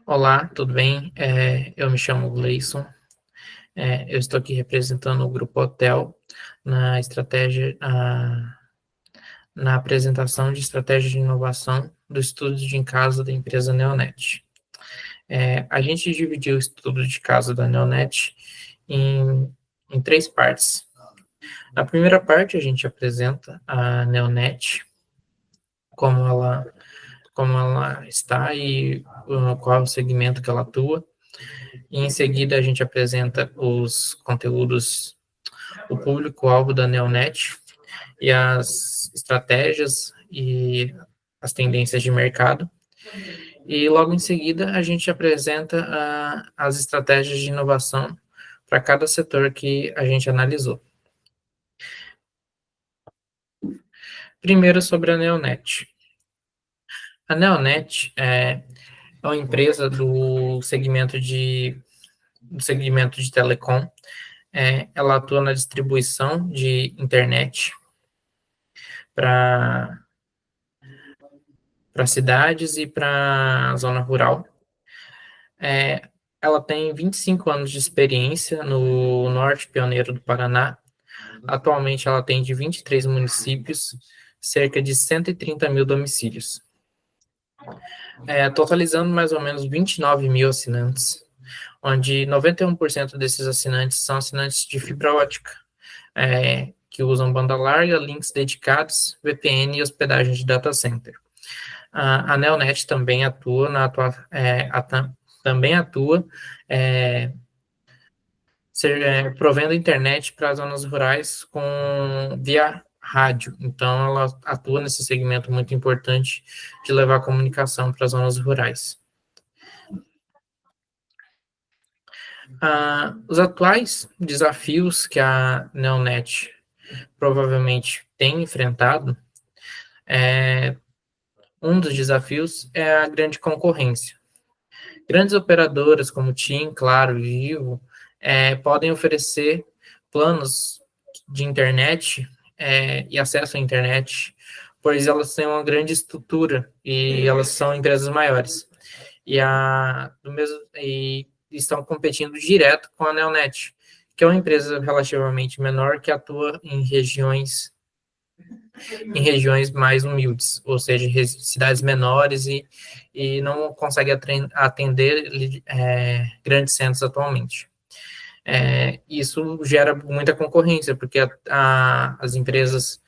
Olá, tudo bem? Eu me chamo Gleison. Eu estou aqui representando o Grupo Hotel na estratégia, na apresentação de estratégia de inovação do estudo de casa da empresa Neonet. A gente dividiu o estudo de casa da Neonet em três partes. Na primeira parte, a gente apresenta a Neonet, como ela está e qual é o segmento que ela atua. E em seguida, a gente apresenta os conteúdos, o público-alvo da Neonet e as estratégias e as tendências de mercado. E logo em seguida, a gente apresenta as estratégias de inovação para cada setor que a gente analisou. Primeiro, sobre a Neonet. A Neonet é uma empresa do segmento de telecom. Ela atua na distribuição de internet para cidades e para a zona rural. Ela tem 25 anos de experiência no Norte Pioneiro do Paraná. Atualmente, ela atende 23 municípios, cerca de 130 mil domicílios, totalizando mais ou menos 29 mil assinantes, onde 91% desses assinantes são assinantes de fibra ótica, que usam banda larga, links dedicados, VPN e hospedagem de data center. A Neonet também atua provendo internet para zonas rurais via rádio. Então, ela atua nesse segmento muito importante de levar comunicação para as zonas rurais. Os atuais desafios que a Neonet provavelmente tem enfrentado, um dos desafios é a grande concorrência. Grandes operadoras como TIM, Claro e Vivo podem oferecer planos de internet e acesso à internet, pois elas têm uma grande estrutura e elas são empresas maiores. E estão competindo direto com a Neonet, que é uma empresa relativamente menor que atua em regiões mais humildes, ou seja, cidades menores e não consegue atender grandes centros atualmente. Isso gera muita concorrência, porque as empresas,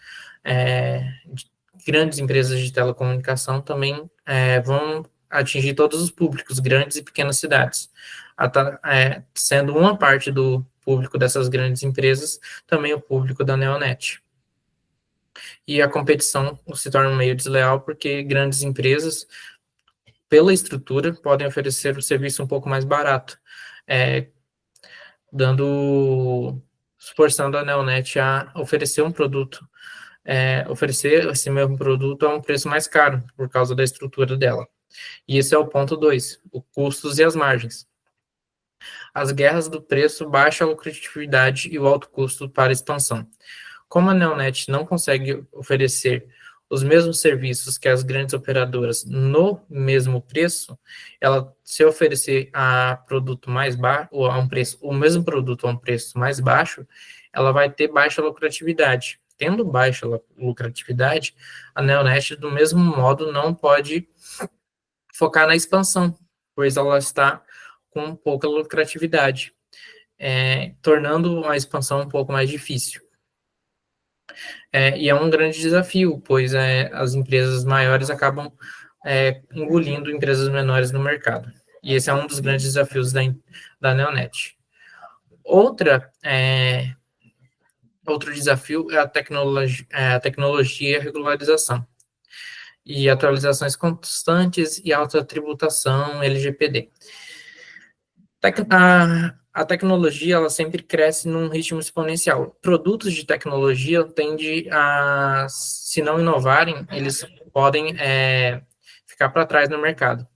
grandes empresas de telecomunicação também vão atingir todos os públicos, grandes e pequenas cidades. Sendo uma parte do público dessas grandes empresas, também o público da Neonet. E a competição se torna meio desleal, porque grandes empresas, pela estrutura, podem oferecer o serviço um pouco mais barato, forçando a Neonet a oferecer oferecer esse mesmo produto a um preço mais caro, por causa da estrutura dela. E esse é o ponto 2, os custos e as margens. As guerras do preço, baixa a lucratividade e o alto custo para a expansão. Como a Neonet não consegue oferecer os mesmos serviços que as grandes operadoras no mesmo preço, ela, se oferecer a produto mais baixo, ou a um preço, o mesmo produto a um preço mais baixo, ela vai ter baixa lucratividade. Tendo baixa lucratividade, a Neonet, do mesmo modo, não pode focar na expansão, pois ela está com pouca lucratividade, tornando a expansão um pouco mais difícil. E é um grande desafio, pois as empresas maiores acabam engolindo empresas menores no mercado. E esse é um dos grandes desafios da Neonet. Outro desafio é a tecnologia e a regularização. E atualizações constantes e alta tributação LGPD. A tecnologia, ela sempre cresce num ritmo exponencial. Produtos de tecnologia tendem a, se não inovarem, eles podem ficar para trás no mercado.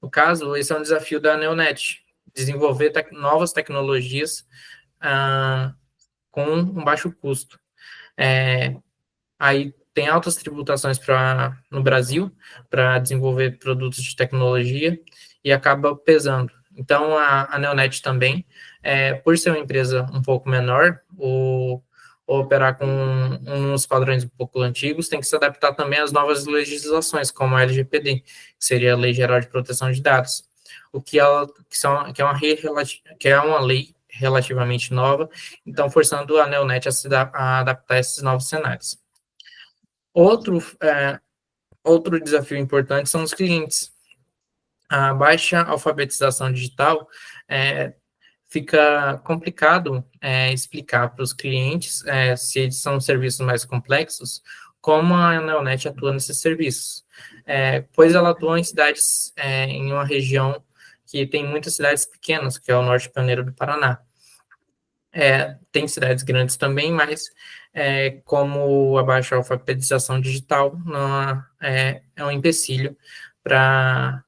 No caso, esse é um desafio da Neonet, desenvolver novas tecnologias com um baixo custo. Aí, tem altas tributações no Brasil para desenvolver produtos de tecnologia e acaba pesando. Então, a Neonet também, por ser uma empresa um pouco menor, ou operar com uns padrões um pouco antigos, tem que se adaptar também às novas legislações, como a LGPD, que seria a Lei Geral de Proteção de Dados, o que, que é uma lei relativamente nova, então forçando a Neonet a adaptar esses novos cenários. Outro, outro desafio importante são os clientes. A baixa alfabetização digital fica complicado explicar para os clientes, se eles são serviços mais complexos, como a Neonet atua nesses serviços. Pois ela atua em cidades, em uma região que tem muitas cidades pequenas, que é o Norte Pioneiro do Paraná. Tem cidades grandes também, mas como a baixa alfabetização digital não, é um empecilho para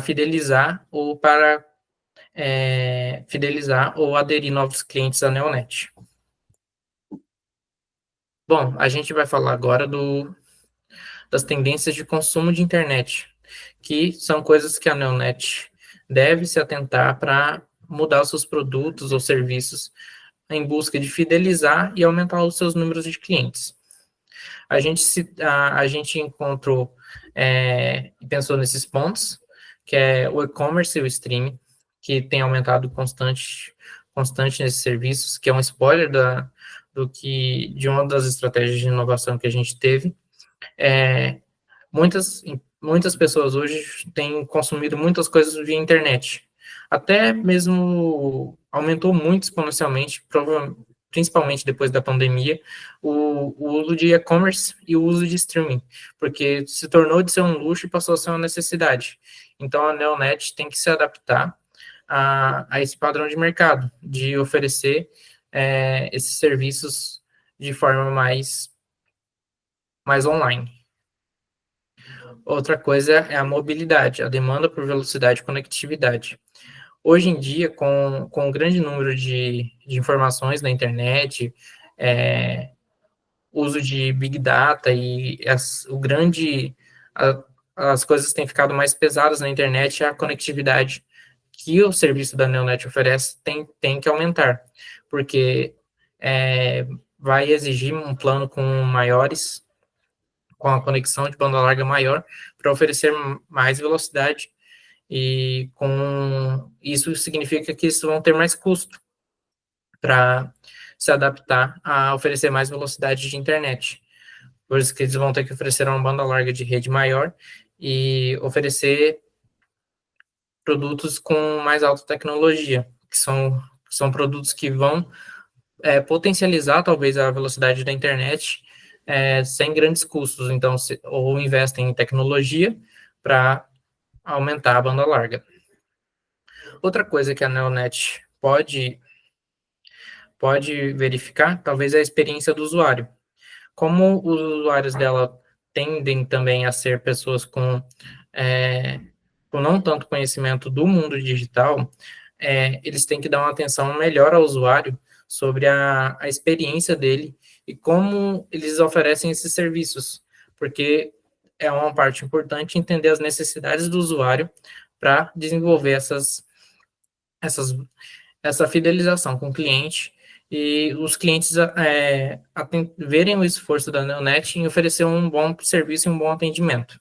fidelizar ou para fidelizar ou aderir novos clientes à Neonet. Bom, a gente vai falar agora das tendências de consumo de internet, que são coisas que a Neonet deve se atentar para mudar os seus produtos ou serviços em busca de fidelizar e aumentar os seus números de clientes. A gente encontrou e pensou nesses pontos, que é o e-commerce e o streaming, que tem aumentado constante nesses serviços, que é um spoiler de uma das estratégias de inovação que a gente teve. Muitas pessoas hoje têm consumido muitas coisas via internet. Até mesmo aumentou muito exponencialmente, principalmente depois da pandemia, o uso de e-commerce e o uso de streaming, porque se tornou de ser um luxo e passou a ser uma necessidade. Então, a Neonet tem que se adaptar a esse padrão de mercado, de oferecer esses serviços de forma mais online. Outra coisa é a mobilidade, a demanda por velocidade e conectividade. Hoje em dia, com o grande número de informações na internet, uso de Big Data e as coisas têm ficado mais pesadas na internet, a conectividade que o serviço da Neonet oferece tem que aumentar, porque vai exigir um plano com a conexão de banda larga maior, para oferecer mais velocidade, e com isso significa que eles vão ter mais custo para se adaptar a oferecer mais velocidade de internet. Por isso que eles vão ter que oferecer uma banda larga de rede maior e oferecer produtos com mais alta tecnologia, que são produtos que vão potencializar talvez a velocidade da internet sem grandes custos. Então, ou investem em tecnologia para aumentar a banda larga. Outra coisa que a Neonet pode verificar, talvez, é a experiência do usuário. Como os usuários dela tendem também a ser pessoas com não tanto conhecimento do mundo digital, eles têm que dar uma atenção melhor ao usuário sobre a experiência dele e como eles oferecem esses serviços, porque é uma parte importante entender as necessidades do usuário para desenvolver essa fidelização com o cliente e os clientes verem o esforço da Neonet em oferecer um bom serviço e um bom atendimento.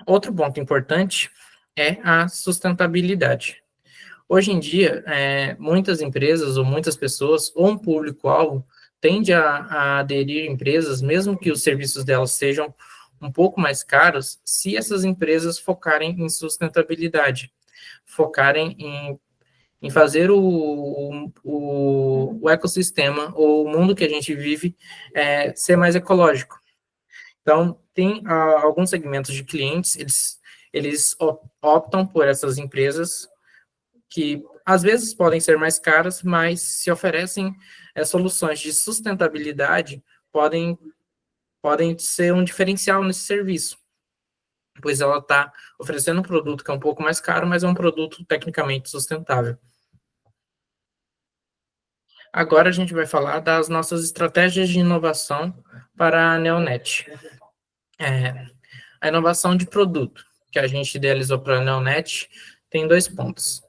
Outro ponto importante é a sustentabilidade. Hoje em dia, muitas empresas ou muitas pessoas, ou um público-alvo, tende a aderir a empresas, mesmo que os serviços delas sejam um pouco mais caros, se essas empresas focarem em sustentabilidade, focarem em fazer o ecossistema ou o mundo que a gente vive ser mais ecológico. Então, tem alguns segmentos de clientes, eles optam por essas empresas que às vezes podem ser mais caras, mas se oferecem soluções de sustentabilidade, podem ser um diferencial nesse serviço, pois ela está oferecendo um produto que é um pouco mais caro, mas é um produto tecnicamente sustentável. Agora a gente vai falar das nossas estratégias de inovação para a Neonet. A inovação de produto que a gente idealizou para a Neonet tem 2 pontos.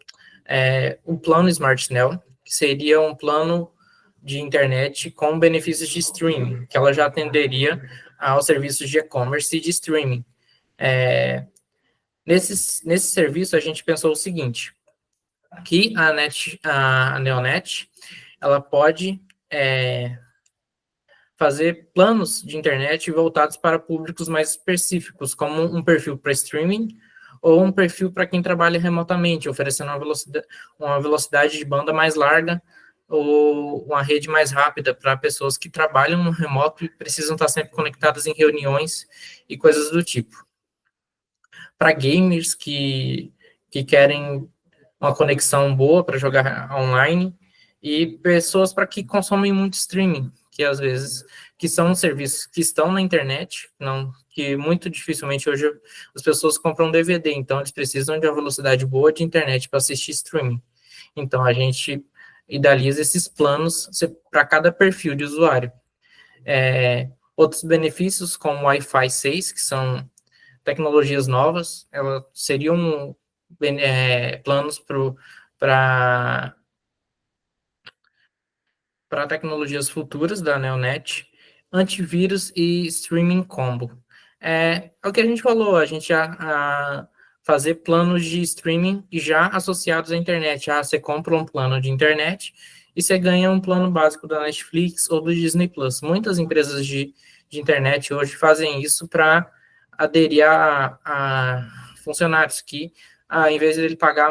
O plano Smart Neo, que seria um plano de internet com benefícios de streaming, que ela já atenderia aos serviços de e-commerce e de streaming. Nesse serviço, a gente pensou o seguinte, que a Neonet, ela pode fazer planos de internet voltados para públicos mais específicos, como um perfil para streaming ou um perfil para quem trabalha remotamente, oferecendo uma velocidade de banda mais larga ou uma rede mais rápida para pessoas que trabalham no remoto e precisam estar sempre conectadas em reuniões e coisas do tipo. Para gamers que querem uma conexão boa para jogar online e pessoas para que consomem muito streaming, que às vezes que são serviços que estão na internet, não, que muito dificilmente hoje as pessoas compram DVD, então eles precisam de uma velocidade boa de internet para assistir streaming. Então a gente idealiza esses planos para cada perfil de usuário. Outros benefícios, como o Wi-Fi 6, que são tecnologias novas, elas seriam planos para tecnologias futuras da Neonet, antivírus e streaming combo. É o que a gente falou, a gente fazer planos de streaming já associados à internet. Você compra um plano de internet e você ganha um plano básico da Netflix ou do Disney Plus. Muitas empresas de internet hoje fazem isso para aderir a funcionários que, em vez de ele pagar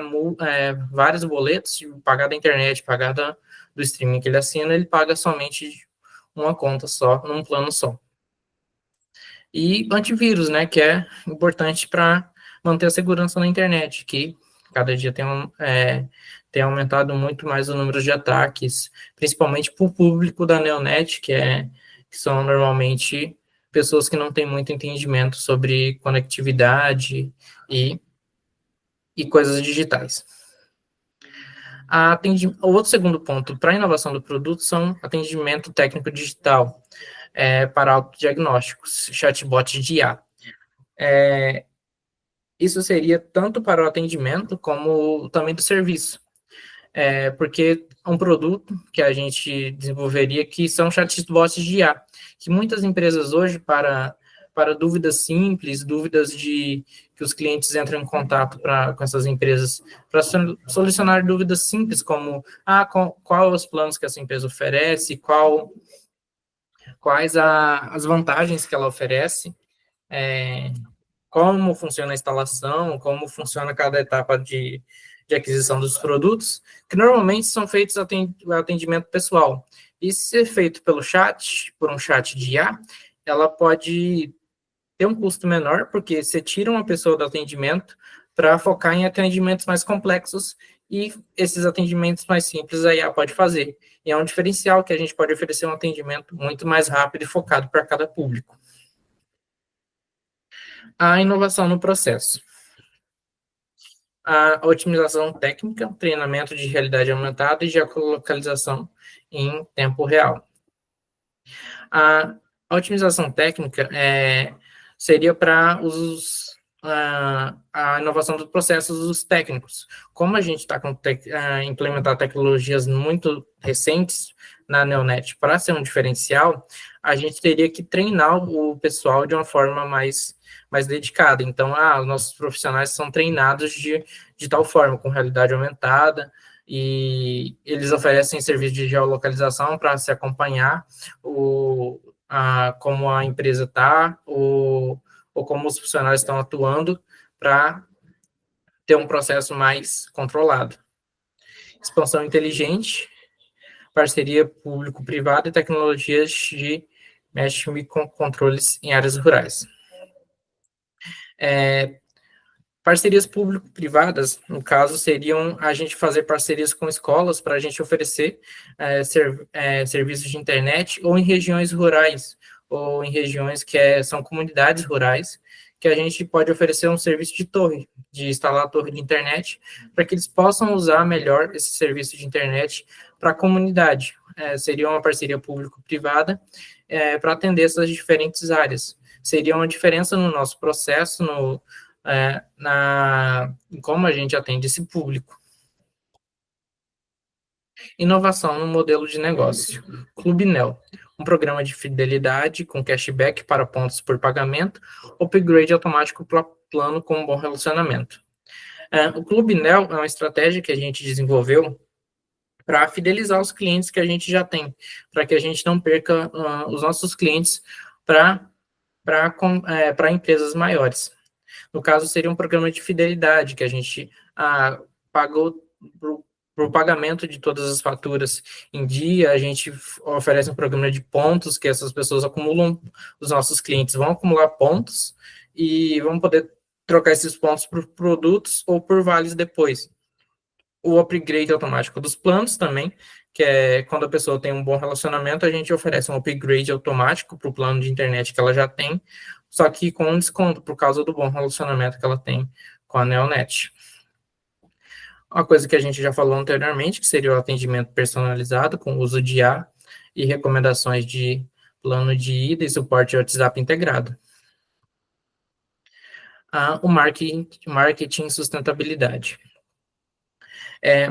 vários boletos, pagar da internet, pagar do streaming que ele assina, ele paga somente uma conta só, num plano só. E antivírus, né, que é importante para manter a segurança na internet, que cada dia tem aumentado muito mais o número de ataques, principalmente para o público da Neonet, que são normalmente pessoas que não têm muito entendimento sobre conectividade e coisas digitais. O outro segundo ponto para a inovação do produto são atendimento técnico digital para autodiagnósticos, chatbot de IA. Isso seria tanto para o atendimento como também do serviço, porque um produto que a gente desenvolveria que são chatbots de IA, que muitas empresas hoje, para dúvidas simples, dúvidas que os clientes entram em contato com essas empresas para solucionar dúvidas simples, como qual os planos que essa empresa oferece, quais as vantagens que ela oferece, como funciona a instalação, como funciona cada etapa de aquisição dos produtos, que normalmente são feitos atendimento pessoal. E se ser feito por um chat de IA, ela pode ter um custo menor, porque você tira uma pessoa do atendimento para focar em atendimentos mais complexos e esses atendimentos mais simples a IA pode fazer. E é um diferencial que a gente pode oferecer um atendimento muito mais rápido e focado para cada público. A inovação no processo. A otimização técnica, treinamento de realidade aumentada e geolocalização em tempo real. A otimização técnica seria para a inovação dos processos técnicos. Como a gente está implementar tecnologias muito recentes na Neonet para ser um diferencial, a gente teria que treinar o pessoal de uma forma mais dedicada. Então, os nossos profissionais são treinados de tal forma, com realidade aumentada, e eles oferecem serviço de geolocalização para se acompanhar como a empresa está, ou como os funcionários estão atuando, para ter um processo mais controlado. Expansão inteligente, parceria público-privada e tecnologias de microcontroles em áreas rurais. Parcerias público-privadas, no caso, seriam a gente fazer parcerias com escolas para a gente oferecer serviços de internet, ou em regiões rurais, ou em regiões que são comunidades rurais, que a gente pode oferecer um serviço de instalar a torre de internet, para que eles possam usar melhor esse serviço de internet para a comunidade. seria uma parceria público-privada para atender essas diferentes áreas. Seria uma diferença no nosso processo, em como a gente atende esse público. Inovação no modelo de negócio. Clube Neo, um programa de fidelidade com cashback para pontos por pagamento, upgrade automático para plano com um bom relacionamento. O Clube Neo é uma estratégia que a gente desenvolveu para fidelizar os clientes que a gente já tem, para que a gente não perca os nossos clientes para empresas maiores. No caso, seria um programa de fidelidade, que a gente pagou para o pagamento de todas as faturas em dia, a gente oferece um programa de pontos, que essas pessoas acumulam, os nossos clientes vão acumular pontos e vão poder trocar esses pontos por produtos ou por vales depois. O upgrade automático dos planos também, que é quando a pessoa tem um bom relacionamento, a gente oferece um upgrade automático para o plano de internet que ela já tem, só que com um desconto por causa do bom relacionamento que ela tem com a Neonet. Uma coisa que a gente já falou anteriormente, que seria o atendimento personalizado com uso de IA e recomendações de plano de ida e suporte WhatsApp integrado. O marketing sustentabilidade.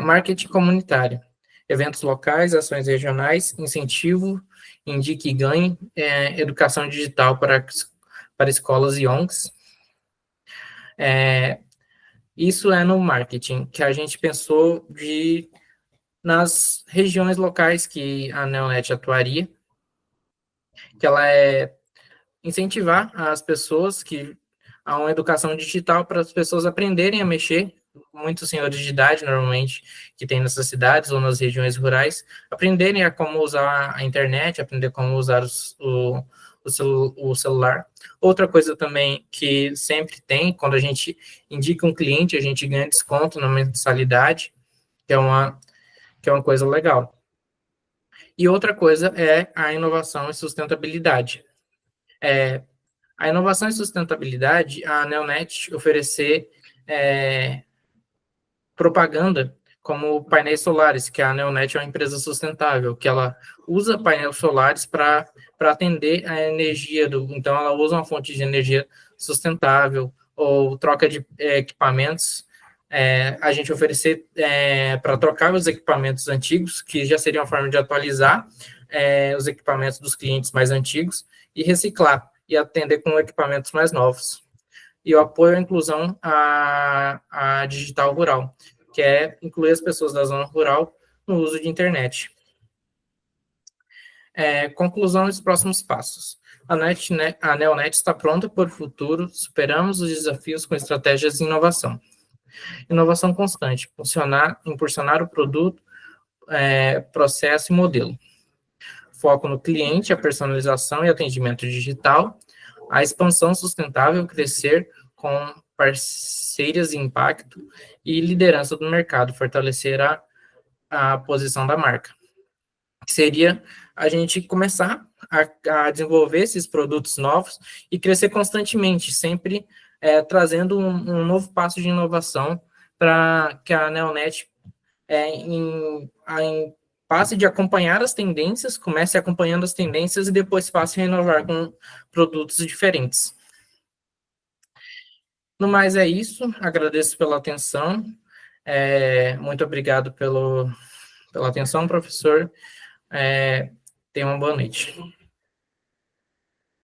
Marketing comunitário. Eventos locais, ações regionais, incentivo, indique e ganhe, educação digital para escolas e ONGs. Isso é no marketing, que a gente pensou nas regiões locais que a Neonet atuaria, que ela é incentivar as pessoas a uma educação digital para as pessoas aprenderem a mexer, muitos senhores de idade, normalmente, que tem nessas cidades ou nas regiões rurais, aprenderem a como usar a internet, aprender como usar o celular. Outra coisa também que sempre tem, quando a gente indica um cliente, a gente ganha desconto na mensalidade, que é uma coisa legal. E outra coisa é a inovação e sustentabilidade. A inovação e sustentabilidade, a Neonet oferecer propaganda como painéis solares, que a Neonet é uma empresa sustentável, que ela usa painéis solares para atender a energia então ela usa uma fonte de energia sustentável ou troca de equipamentos. A gente oferecer para trocar os equipamentos antigos, que já seria uma forma de atualizar os equipamentos dos clientes mais antigos e reciclar e atender com equipamentos mais novos. E o apoio à inclusão à digital rural, que é incluir as pessoas da zona rural no uso de internet. Conclusão dos próximos passos. A Neonet está pronta para o futuro, superamos os desafios com estratégias de inovação. Inovação constante, impulsionar o produto, processo e modelo. Foco no cliente, a personalização e atendimento digital, a expansão sustentável, crescer com parceiras de impacto e liderança do mercado, fortalecer a posição da marca. Seria a gente começar a desenvolver esses produtos novos e crescer constantemente, sempre trazendo um novo passo de inovação para que a Neonet passe de acompanhar as tendências, comece acompanhando as tendências e depois passe a inovar com produtos diferentes. No mais é isso, agradeço pela atenção, muito obrigado pela atenção, professor, tenha uma boa noite.